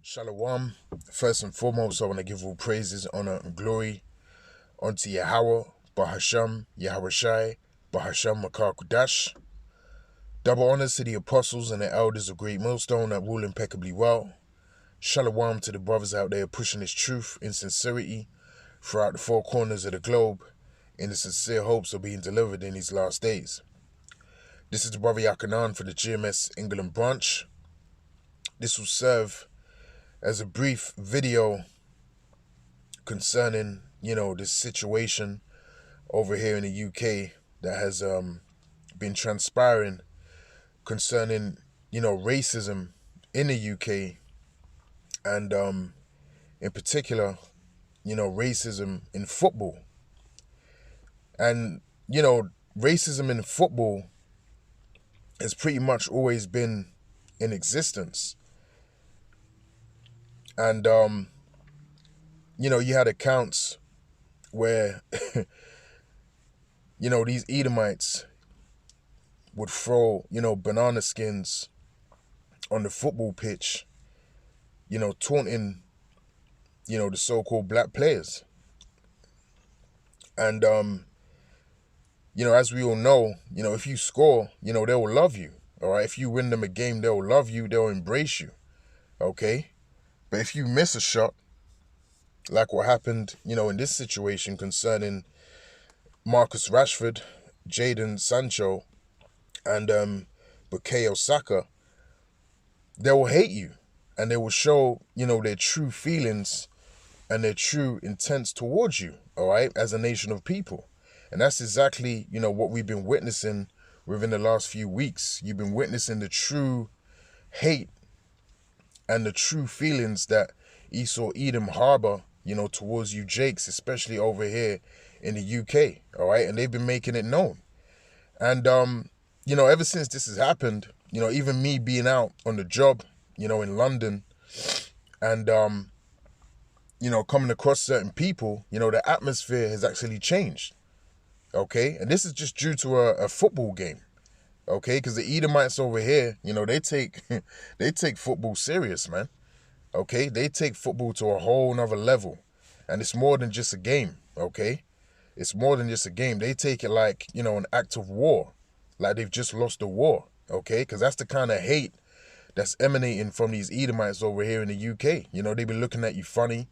Shalom. First and foremost, I want to give all praises, honor, and glory unto Yahweh, Bahasham, Yahawashi, Bahasham, Makar Kudash. Double honors to the apostles and the elders of Great Millstone that rule impeccably well. Shalom to the brothers out there pushing this truth in sincerity throughout the four corners of the globe in the sincere hopes of being delivered in these last days. This is the brother Yakanan for the GMS England branch. This will serve as a brief video concerning, this situation over here in the UK that has been transpiring concerning, racism in the UK and in particular, racism in football. And, racism in football has pretty much always been in existence. And, you had accounts where, these Edomites would throw, banana skins on the football pitch, taunting, the so-called black players. And, as we all know, if you score, they will love you. All right. If you win them a game, they'll love you. They'll embrace you. Okay. But if you miss a shot, like what happened, in this situation concerning Marcus Rashford, Jadon Sancho, and Bukayo Saka, they will hate you. And they will show, their true feelings and their true intents towards you, all right, as a nation of people. And that's exactly, what we've been witnessing within the last few weeks. You've been witnessing the true hate and the true feelings that Esau Edom harbor, towards you Jakes, especially over here in the UK, all right? And they've been making it known. And, ever since this has happened, even me being out on the job, in London and, coming across certain people, the atmosphere has actually changed, okay? And this is just due to a football game. Okay, because the Edomites over here, they take football serious, man. Okay, they take football to a whole nother level. And it's more than just a game, okay? It's more than just a game. They take it like, an act of war. Like they've just lost the war, okay? Because that's the kind of hate that's emanating from these Edomites over here in the UK. They've been looking at you funny.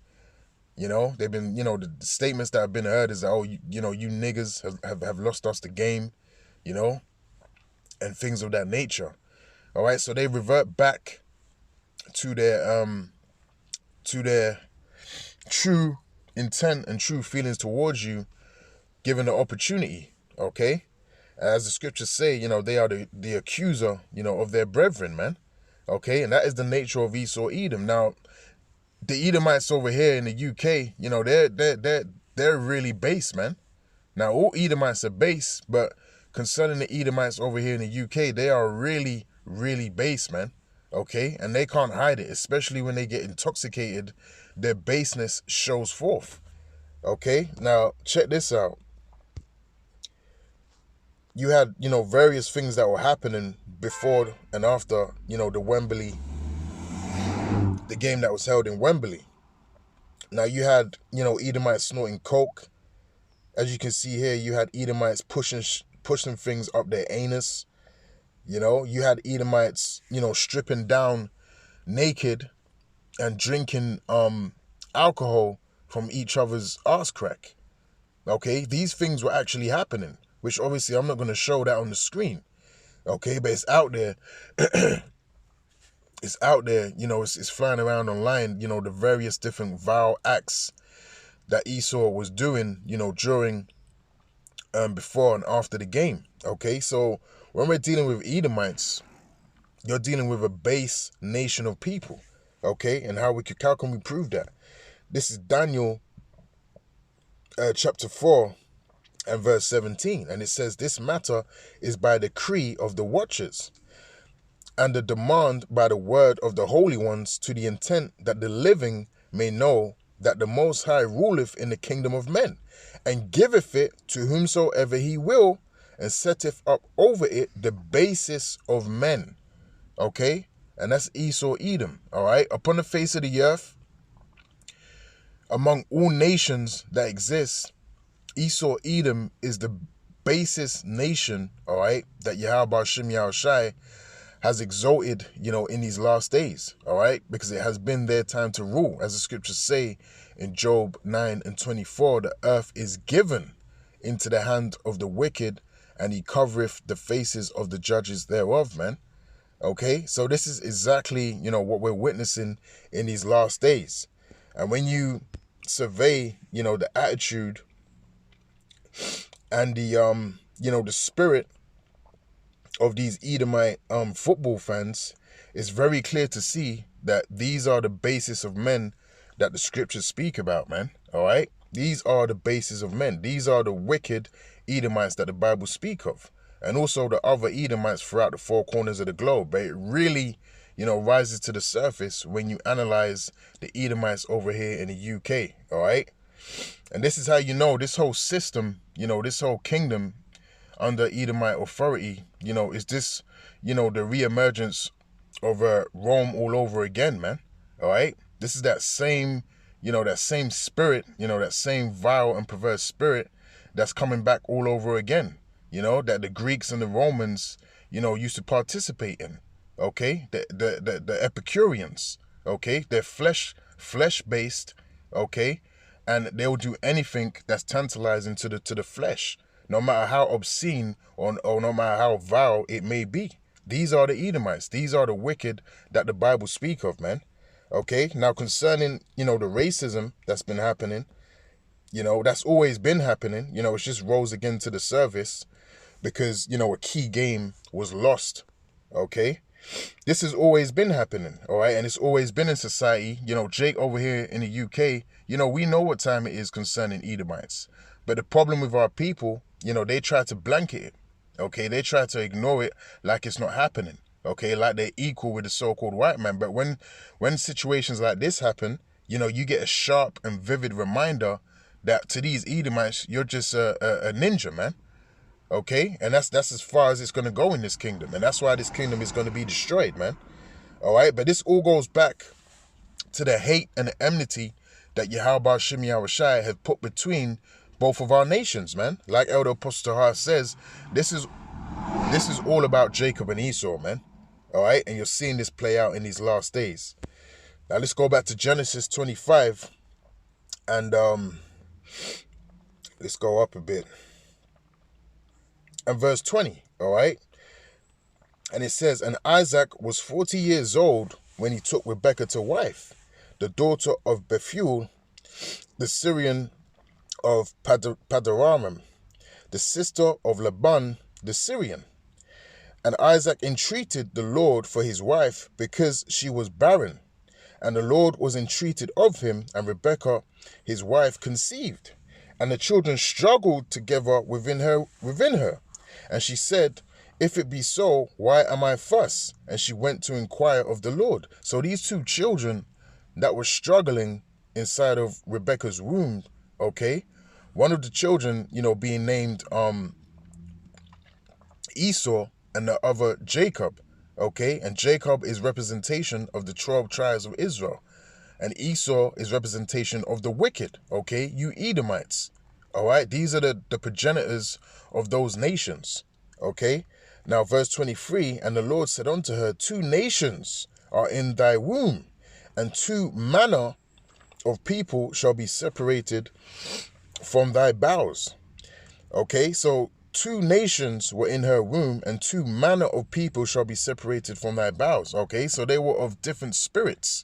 They've been, the statements that have been heard is that, oh, you niggas have lost us the game, and things of that nature. All right, so they revert back to their true intent and true feelings towards you, given the opportunity. Okay, as the scriptures say, they are the accuser, of their brethren, man. Okay, and that is the nature of Esau Edom. Now, the Edomites over here in the UK, they're really base, man. Now, all Edomites are base, but concerning the Edomites over here in the UK, they are really, really base, man. Okay? And they can't hide it, especially when they get intoxicated. Their baseness shows forth. Okay? Now, check this out. You had, various things that were happening before and after, the game that was held in Wembley. Now, you had, Edomites snorting coke. As you can see here, you had Edomites pushing things up their anus. You had Edomites, stripping down naked and drinking alcohol from each other's arse crack. Okay, these things were actually happening, which obviously I'm not going to show that on the screen. Okay, but it's out there. It's out there, it's flying around online, the various different vile acts that Esau was doing, during, before and after the game. Okay, so when we're dealing with Edomites, you're dealing with a base nation of people. Okay, and how can we prove that? This is Daniel chapter 4 and verse 17, and it says, "This matter is by decree of the watchers, and the demand by the word of the holy ones, to the intent that the living may know that the Most High ruleth in the kingdom of men, and giveth it to whomsoever he will, and setteth up over it the basis of men." Okay? and that's Esau, Edom, all right? Upon the face of the earth, among all nations that exist, Esau, Edom is the basest nation, all right, that Yahweh Shem Yahushai has exalted, in these last days, all right, because it has been their time to rule. As the scriptures say in Job 9:24, the earth is given into the hand of the wicked, and he covereth the faces of the judges thereof, man. Okay, so this is exactly, what we're witnessing in these last days. And when you survey, the attitude and the spirit of these Edomite football fans, it's very clear to see that these are the basis of men that the scriptures speak about, man. All right, these are the basis of men. These are the wicked Edomites that the Bible speak of, and also the other Edomites throughout the four corners of the globe. But it really, rises to the surface when you analyze the Edomites over here in the UK. All right, and this is how this whole system, this whole kingdom under Edomite authority, is this, the reemergence of Rome all over again, man. All right, this is that same, that same spirit, that same vile and perverse spirit that's coming back all over again, that the Greeks and the Romans, used to participate in. Okay, the Epicureans, okay, they're flesh based, okay, and they'll do anything that's tantalizing to the flesh, no matter how obscene or no matter how vile it may be. These are the Edomites. These are the wicked that the Bible speak of, man. Okay, now concerning, the racism that's been happening, that's always been happening. It's just rose again to the surface because, a key game was lost. Okay, this has always been happening, all right, and it's always been in society. Jake over here in the UK, we know what time it is concerning Edomites. But the problem with our people, they try to blanket it, okay? They try to ignore it like it's not happening, okay? Like they're equal with the so-called white man. But when situations like this happen, you get a sharp and vivid reminder that to these Edomites, you're just a ninja, man. Okay, and that's as far as it's going to go in this kingdom, and that's why this kingdom is going to be destroyed, man. All right, but this all goes back to the hate and the enmity that Yahweh Shem Yahushai have put between both of our nations, man. Like Elder Apostle Tahar says, this is all about Jacob and Esau, man. All right, and you're seeing this play out in these last days. Now let's go back to Genesis 25, and let's go up a bit. And verse 20, all right? And it says, and Isaac was 40 years old when he took Rebekah to wife, the daughter of Bethuel, the Syrian of Padaramim, the sister of Laban, the Syrian. And Isaac entreated the Lord for his wife because she was barren. And the Lord was entreated of him, and Rebekah, his wife, conceived. And the children struggled together within her. And she said, if it be so, why am I thus? And she went to inquire of the Lord. So these two children that were struggling inside of Rebekah's womb, okay, one of the children, being named Esau, and the other Jacob, okay, and Jacob is representation of the 12 tribes of Israel, and Esau is representation of the wicked, okay, you Edomites. All right, these are the progenitors of those nations, okay? Now, verse 23, and the Lord said unto her, 2 nations are in thy womb, and 2 manner of people shall be separated from thy bowels. Okay, so 2 nations were in her womb, and 2 manner of people shall be separated from thy bowels. Okay, so they were of different spirits.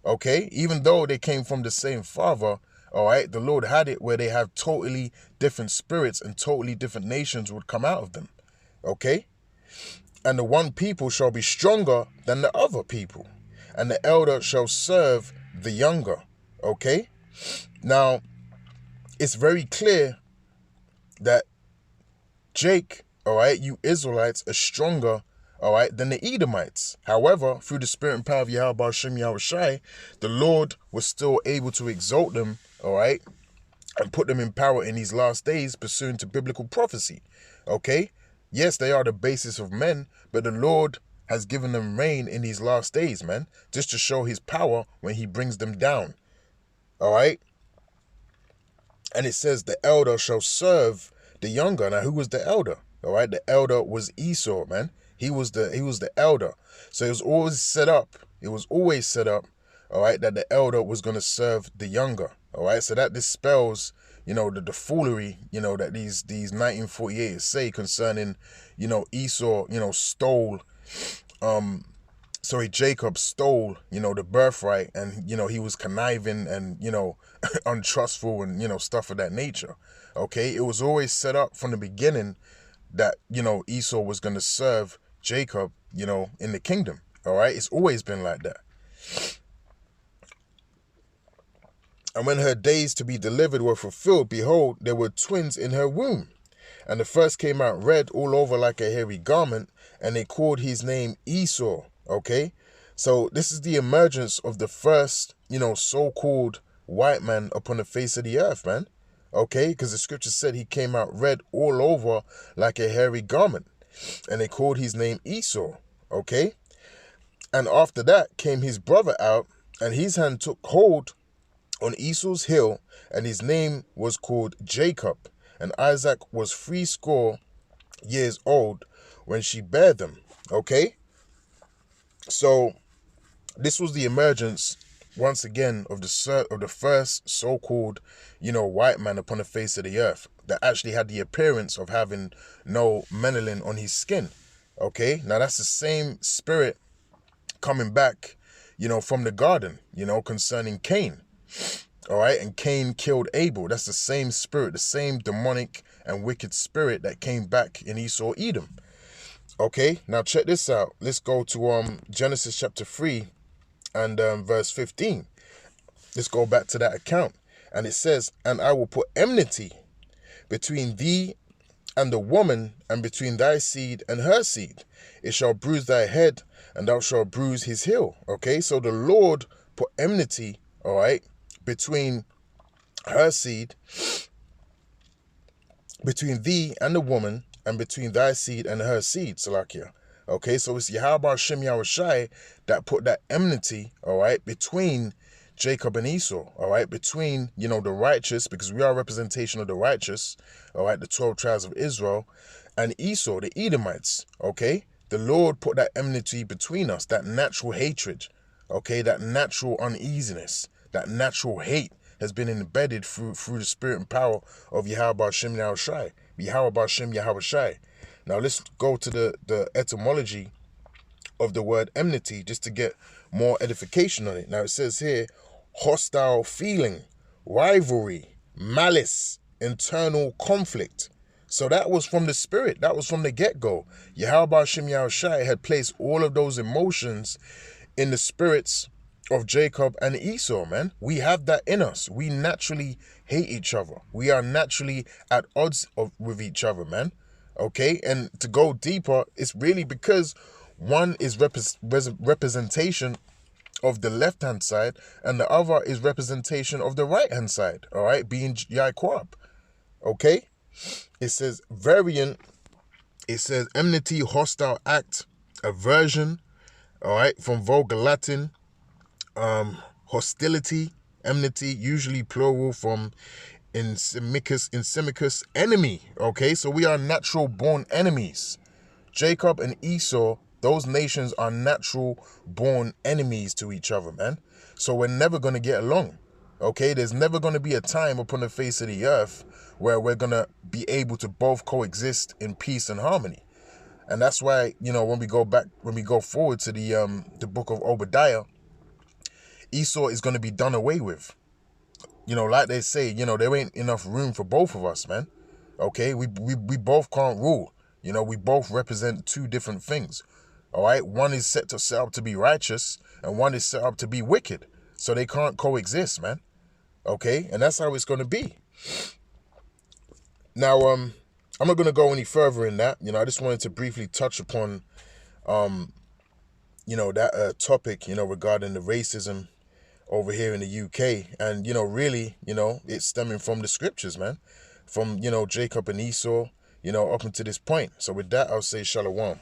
Okay, even though they came from the same father, all right, the Lord had it where they have totally different spirits and totally different nations would come out of them. Okay, and the one people shall be stronger than the other people, and the elder shall serve the younger. Okay, now it's very clear that Jake, all right, you Israelites are stronger, all right, than the Edomites. However, through the spirit and power of Yahweh Shem Yahushai, the Lord was still able to exalt them, all right, and put them in power in these last days pursuant to biblical prophecy. Okay, yes, they are the basis of men, but the Lord has given them rain in these last days, man, just to show his power when he brings them down. All right. And it says the elder shall serve the younger. Now, who was the elder? All right. The elder was Esau, man. He was the elder. So it was always set up. It was always set up, all right, that the elder was going to serve the younger. All right. So that dispels, the foolery, that these 1948 say concerning, Esau, stole, Jacob stole, the birthright, and, he was conniving and, untrustful and, stuff of that nature. Okay. It was always set up from the beginning that, Esau was going to serve Jacob, in the kingdom. All right. It's always been like that. And when her days to be delivered were fulfilled, behold, there were twins in her womb. And the first came out red all over like a hairy garment, and they called his name Esau. Okay. So this is the emergence of the first, so-called white man upon the face of the earth, man. Okay. Because the scripture said he came out red all over like a hairy garment, and they called his name Esau. Okay. And after that came his brother out, and his hand took hold on Esau's heel, and his name was called Jacob. And Isaac was 80 years old when she bare them. Okay? So this was the emergence, once again, of the first so-called, white man upon the face of the earth that actually had the appearance of having no melanin on his skin. Okay? Now that's the same spirit coming back, from the garden, concerning Cain. All right. And Cain killed Abel. That's the same spirit, the same demonic and wicked spirit that came back in Esau, Edom. Okay. Now check this out. Let's go to Genesis chapter 3 and verse 15. Let's go back to that account. And it says, and I will put enmity between thee and the woman, and between thy seed and her seed. It shall bruise thy head, and thou shalt bruise his heel. Okay. So the Lord put enmity, all right, between her seed, between thee and the woman, and between thy seed and her seed, Salakia. Okay, so it's Yahweh Shem Yahushai that put that enmity, all right, between Jacob and Esau, all right, between, the righteous, because we are a representation of the righteous, all right, the 12 tribes of Israel, and Esau, the Edomites, okay? The Lord put that enmity between us, that natural hatred, okay, that natural uneasiness, that natural hate has been embedded through the spirit and power of Yahweh Shem Yahushai. Yahweh Shem Yahushai. Now let's go to the etymology of the word enmity just to get more edification on it. Now it says here, hostile feeling, rivalry, malice, internal conflict. So that was from the spirit. That was from the get-go. Yahweh Shem Yahushai had placed all of those emotions in the spirits of Jacob and Esau, man. We have that in us. We naturally hate each other. We are naturally at odds with each other, man. Okay? And to go deeper, it's really because one is representation of the left-hand side, and the other is representation of the right-hand side, all right, being Yaquab. Okay? It says variant, it says enmity, hostile act, aversion, all right, from Vulgar Latin, hostility, enmity, usually plural from insimicus, enemy. Okay, so we are natural born enemies. Jacob and Esau, those nations are natural born enemies to each other, man. So we're never going to get along. Okay, there's never going to be a time upon the face of the earth where we're going to be able to both coexist in peace and harmony. And that's why, when we go forward to the book of Obadiah, Esau is going to be done away with. Like they say, there ain't enough room for both of us, man. Okay, we both can't rule. We both represent two different things. All right, one is set up to be righteous, and one is set up to be wicked. So they can't coexist, man. Okay, and that's how it's going to be. Now, I'm not going to go any further in that. I just wanted to briefly touch upon, that topic, regarding the racism over here in the UK. And, really, it's stemming from the scriptures, man. From, Jacob and Esau, up until this point. So with that, I'll say shalom.